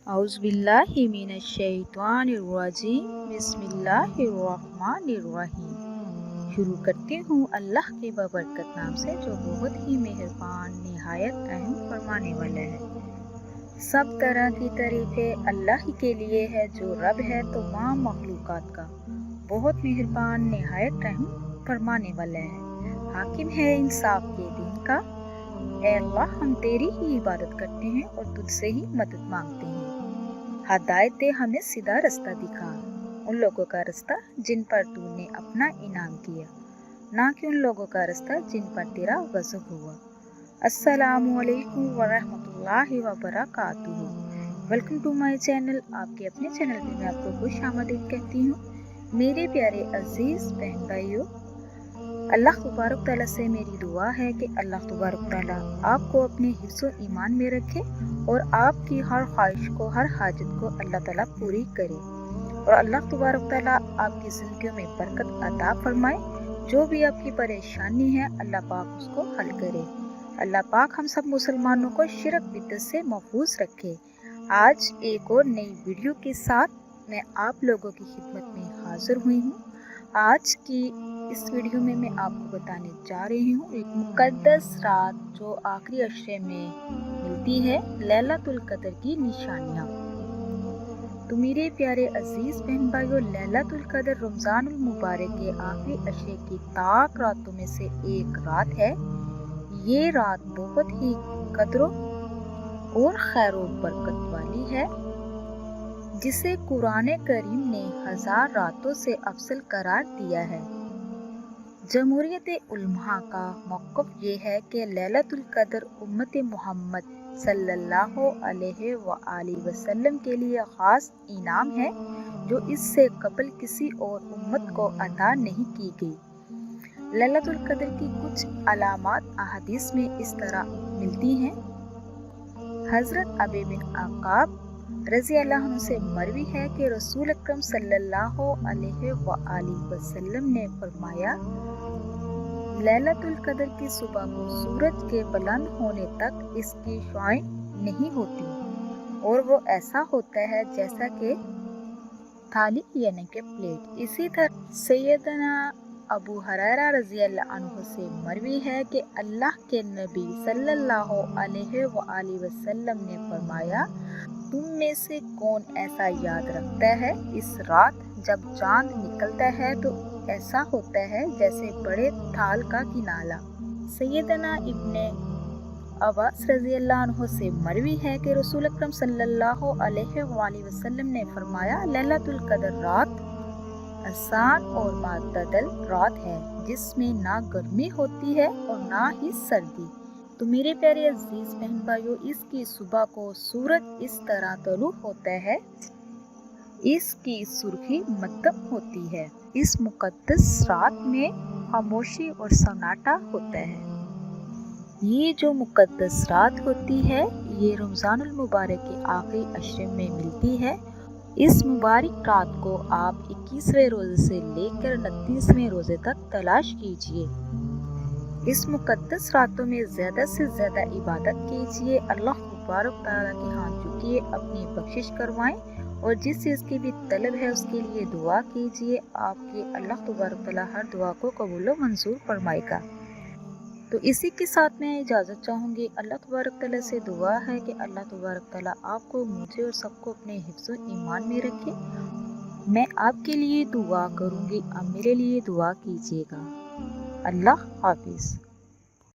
औज़ुबिल्लाहि मिनश्शैतानिर्रजीम बिस्मिल्लाहिर्रहमानिर्रहीम। शुरू करती हूँ अल्लाह के बबरकत नाम से जो बहुत ही मेहरबान निहायत रहम फरमाने वाला है। सब तरह की तारीफ़ें अल्लाह ही के लिए है जो रब है तमाम मखलूक़ात का, बहुत मेहरबान निहायत रहम फरमाने वाला है, हाकिम है इंसाफ के दिन का। ऐ अल्लाह, हम तेरी ही इबादत करते हैं और तुझसे ही मदद मांगते हैं। हदायत दे, हमें सीधा रास्ता दिखा, उन लोगों का रास्ता जिन पर तूने अपना इनाम किया, ना कि उन लोगों का रास्ता जिन पर तेरा गज़ब हुआ। अस्सलामु अलैकुम वरहमतुल्लाहि वबरकातुहू। Welcome to my channel. आपके अपने चैनल पे मैं आपको खुश आमदीद कहती हूँ। मेरे प्यारे अजीज़ बहन भाइयों, अल्लाह तबारक तआला से मेरी दुआ है कि अल्लाह तबारक तआला आपको अपने हिफ्ज़ो ईमान में रखे और आपकी हर ख्वाहिश को, हर हाजत को अल्लाह ताला पूरी करे और अल्लाह तबारक तआला आपकी ज़िंदगी में बरकत अता फरमाए। जो भी आपकी परेशानी है अल्लाह पाक उसको हल करे। अल्लाह पाक हम सब मुसलमानों को शिरक बिदअत से महफूज रखे। आज एक और नई वीडियो के साथ मैं आप लोगों की खिदमत में हाजिर हुई हूँ। आज की इस वीडियो में मैं आपको बताने जा रही हूँ एक मुकद्दस रात जो आखिरी अशरे में मिलती है, लैलतुल कद्र की निशानियाँ। तो मेरे प्यारे अजीज बहन भाइयों, लैलतुल कद्र रमज़ानुल मुबारक के आखिरी अशरे की ताक रातों में से एक रात है। ये रात बहुत ही कद्र और खैर बरकत वाली है, जिसे कुरान करीम ने 1000 रातों से अफजल करार दिया है। जमहूरियत उलमा का मौक़िफ़ ये है कि लैलतुल कद्र उम्मत मोहम्मद सल्लल्लाहु अलैहि वसल्लम के लिए ख़ास इनाम है जो इससे कबल किसी और उम्मत को अता नहीं की गई। लैलतुल कद्र की कुछ अलामात अहादीस में इस तरह मिलती हैं। हज़रत अबी बिन अक़ाब रज़ी अल्लाह अन्हु से मरवी है कि रसूल अकरम सल्लल्लाहु अलैहि वसल्लम ने फरमाया, लैलतुल कद्र की सुबह को सूरज के बुलंद होने तक इसकी शुआएं नहीं होती और वो ऐसा होता है जैसा कि थाली यानी कि प्लेट। इसी तरह सैयदना अबू हुरैरा रज़ी अल्लाह अन्हु से मरवी है कि अल्लाह के नबी सल्लल्लाहु अलैहि वसल्लम ने फरमाया, तुम में से कौन ऐसा याद रखता है इस रात जब चांद निकलता है तो ऐसा होता है जैसे बड़े थाल का किनारा। सैयदना इब्ने अब्बास रज़ी अल्लाह अन्हु से मरवी है कि रसूल अकरम सल्लल्लाहु अलैहि वसल्लम ने फरमाया, लैलतुल कद्र रात आसान और मातदल रात है जिसमें ना गर्मी होती है और ना ही सर्दी। तो मेरे प्यारे अजीज बहन भाइयों, इसकी सुबह को सूरज इस तरह तलू होता है, इसकी सुर्खी मध्यम होती है। इस मुकद्दस रात में खामोशी और सन्नाटा होता है। ये जो मुकद्दस रात होती है ये रमज़ानुल मुबारक के आखिरी अशरे में मिलती है। इस मुबारक रात को आप 21वें रोज़े से लेकर 29वें रोज़े तक तलाश कीजिए। इस मुकद्दस रातों में ज़्यादा से ज़्यादा इबादत कीजिए, अल्लाह तबारक तआला के हाथ झुकिए, अपनी बख्शिश करवाएं और जिस चीज़ की भी तलब है उसके लिए दुआ कीजिए। आपके अल्लाह तबारक तआला हर दुआ को कबूल व मंजूर फरमाएगा। तो इसी के साथ मैं इजाज़त चाहूँगी। अल्लाह तबारक तआला से दुआ है कि अल्लाह तबारक तआला आपको, मुझे और सबको अपने हिफ्ज़ो ईमान में रखे। मैं आपके लिए दुआ करूँगी, आप मेरे लिए दुआ कीजिएगा। अल्लाह हाफ़िज़।